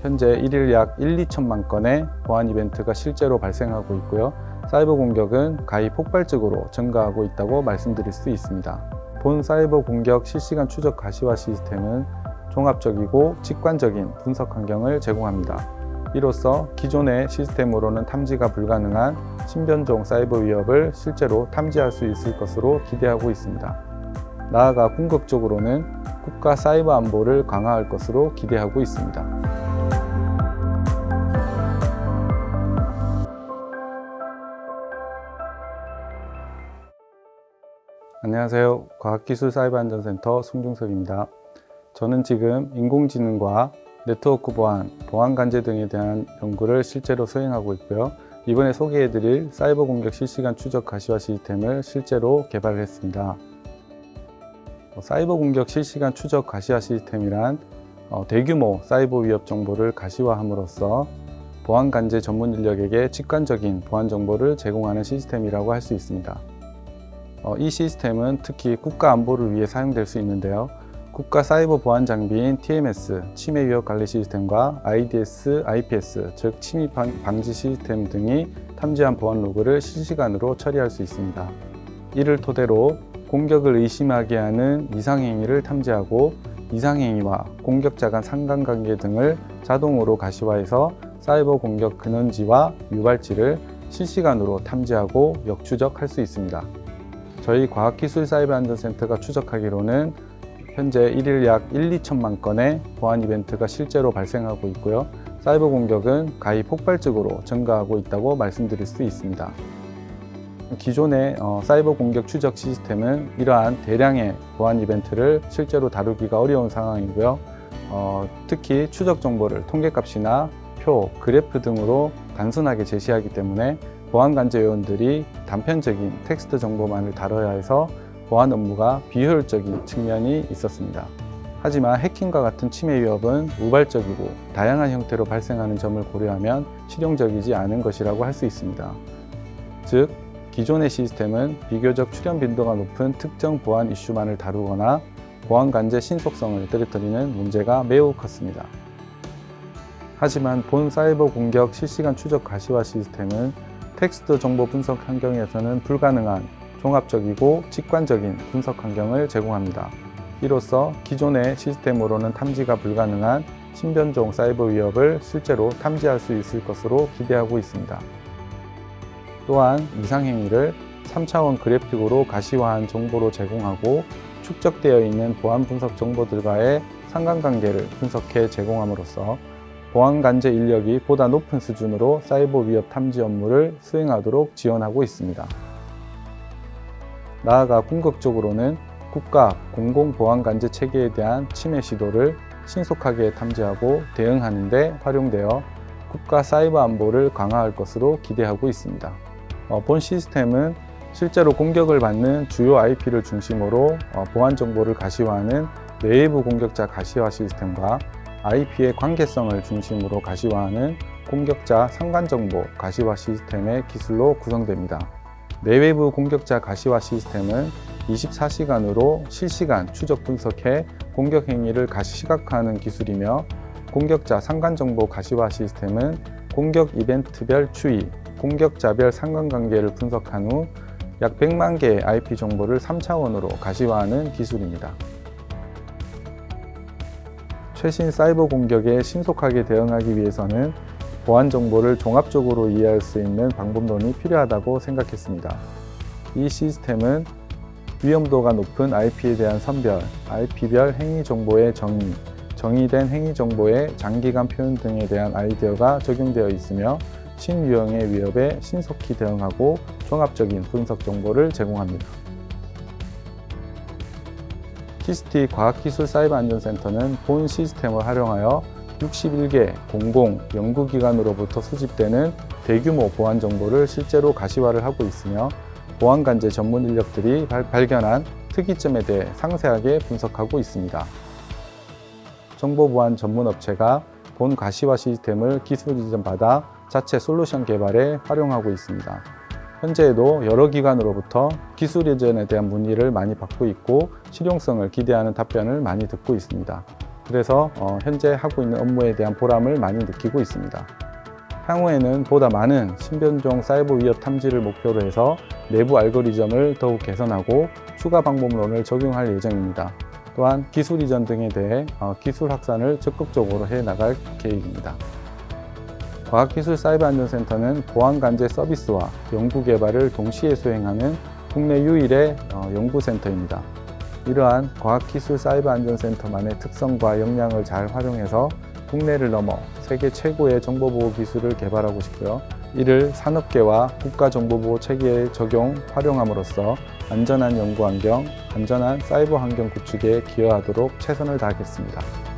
현재 1일 약 2천만 건의 보안 이벤트가 실제로 발생하고 있고요. 사이버 공격은 가히 폭발적으로 증가하고 있다고 말씀드릴 수 있습니다. 본 사이버 공격 실시간 추적 가시화 시스템은 종합적이고 직관적인 분석 환경을 제공합니다. 이로써 기존의 시스템으로는 탐지가 불가능한 신변종 사이버 위협을 실제로 탐지할 수 있을 것으로 기대하고 있습니다. 나아가 궁극적으로는 국가 사이버 안보를 강화할 것으로 기대하고 있습니다. 안녕하세요. 과학기술사이버안전센터 송중석입니다. 저는 지금 인공지능과 네트워크 보안, 보안 관제 등에 대한 연구를 실제로 수행하고 있고요. 이번에 소개해드릴 사이버 공격 실시간 추적 가시화 시스템을 실제로 개발을 했습니다. 사이버 공격 실시간 추적 가시화 시스템이란 대규모 사이버 위협 정보를 가시화함으로써 보안 관제 전문 인력에게 직관적인 보안 정보를 제공하는 시스템이라고 할 수 있습니다. 이 시스템은 특히 국가 안보를 위해 사용될 수 있는데요. 국가 사이버 보안 장비인 TMS, 침해 위협 관리 시스템과 IDS, IPS, 즉 침입 방지 시스템 등이 탐지한 보안 로그를 실시간으로 처리할 수 있습니다. 이를 토대로 공격을 의심하게 하는 이상행위를 탐지하고 이상행위와 공격자 간 상관관계 등을 자동으로 가시화해서 사이버 공격 근원지와 유발지를 실시간으로 탐지하고 역추적할 수 있습니다. 저희 과학기술사이버안전센터가 추적하기로는 현재 1일 약 2천만 건의 보안 이벤트가 실제로 발생하고 있고요. 사이버 공격은 가히 폭발적으로 증가하고 있다고 말씀드릴 수 있습니다. 기존의 사이버 공격 추적 시스템은 이러한 대량의 보안 이벤트를 실제로 다루기가 어려운 상황이고요. 특히 추적 정보를 통계값이나 표, 그래프 등으로 단순하게 제시하기 때문에 보안 관제 요원들이 단편적인 텍스트 정보만을 다뤄야 해서 보안 업무가 비효율적인 측면이 있었습니다. 하지만 해킹과 같은 침해 위협은 우발적이고 다양한 형태로 발생하는 점을 고려하면 실용적이지 않은 것이라고 할 수 있습니다. 즉, 기존의 시스템은 비교적 출현 빈도가 높은 특정 보안 이슈만을 다루거나 보안 관제 신속성을 떨어뜨리는 문제가 매우 컸습니다. 하지만 본 사이버 공격 실시간 추적 가시화 시스템은 텍스트 정보 분석 환경에서는 불가능한 종합적이고 직관적인 분석 환경을 제공합니다. 이로써 기존의 시스템으로는 탐지가 불가능한 신변종 사이버 위협을 실제로 탐지할 수 있을 것으로 기대하고 있습니다. 또한 이상행위를 3차원 그래픽으로 가시화한 정보로 제공하고 축적되어 있는 보안 분석 정보들과의 상관관계를 분석해 제공함으로써 보안 관제 인력이 보다 높은 수준으로 사이버 위협 탐지 업무를 수행하도록 지원하고 있습니다. 나아가 궁극적으로는 국가 공공 보안 관제 체계에 대한 침해 시도를 신속하게 탐지하고 대응하는 데 활용되어 국가 사이버 안보를 강화할 것으로 기대하고 있습니다. 본 시스템은 실제로 공격을 받는 주요 IP를 중심으로 보안 정보를 가시화하는 내부 공격자 가시화 시스템과 IP의 관계성을 중심으로 가시화하는 공격자 상관정보 가시화 시스템의 기술로 구성됩니다. 내외부 공격자 가시화 시스템은 24시간으로 실시간 추적 분석해 공격 행위를 시각화하는 기술이며 공격자 상관정보 가시화 시스템은 공격 이벤트별 추이, 공격자별 상관관계를 분석한 후 약 100만 개의 IP 정보를 3차원으로 가시화하는 기술입니다. 최신 사이버 공격에 신속하게 대응하기 위해서는 보안 정보를 종합적으로 이해할 수 있는 방법론이 필요하다고 생각했습니다. 이 시스템은 위험도가 높은 IP에 대한 선별, IP별 행위 정보의 정의, 정의된 행위 정보의 장기간 표현 등에 대한 아이디어가 적용되어 있으며 신유형의 위협에 신속히 대응하고 종합적인 분석 정보를 제공합니다. 키스티 과학기술사이버안전센터는 본 시스템을 활용하여 61개 공공 연구기관으로부터 수집되는 대규모 보안 정보를 실제로 가시화를 하고 있으며 보안 관제 전문 인력들이 발견한 특이점에 대해 상세하게 분석하고 있습니다. 정보보안 전문 업체가 본 가시화 시스템을 기술 이전받아 자체 솔루션 개발에 활용하고 있습니다. 현재에도 여러 기관으로부터 기술 이전에 대한 문의를 많이 받고 있고 실용성을 기대하는 답변을 많이 듣고 있습니다. 그래서 현재 하고 있는 업무에 대한 보람을 많이 느끼고 있습니다. 향후에는 보다 많은 신변종 사이버 위협 탐지를 목표로 해서 내부 알고리즘을 더욱 개선하고 추가 방법론을 적용할 예정입니다. 또한 기술 이전 등에 대해 기술 확산을 적극적으로 해나갈 계획입니다. 과학기술사이버안전센터는 보안관제 서비스와 연구개발을 동시에 수행하는 국내 유일의 연구센터입니다. 이러한 과학기술사이버안전센터만의 특성과 역량을 잘 활용해서 국내를 넘어 세계 최고의 정보보호 기술을 개발하고 싶고요. 이를 산업계와 국가정보보호 체계에 적용, 활용함으로써 안전한 연구환경, 안전한 사이버 환경 구축에 기여하도록 최선을 다하겠습니다.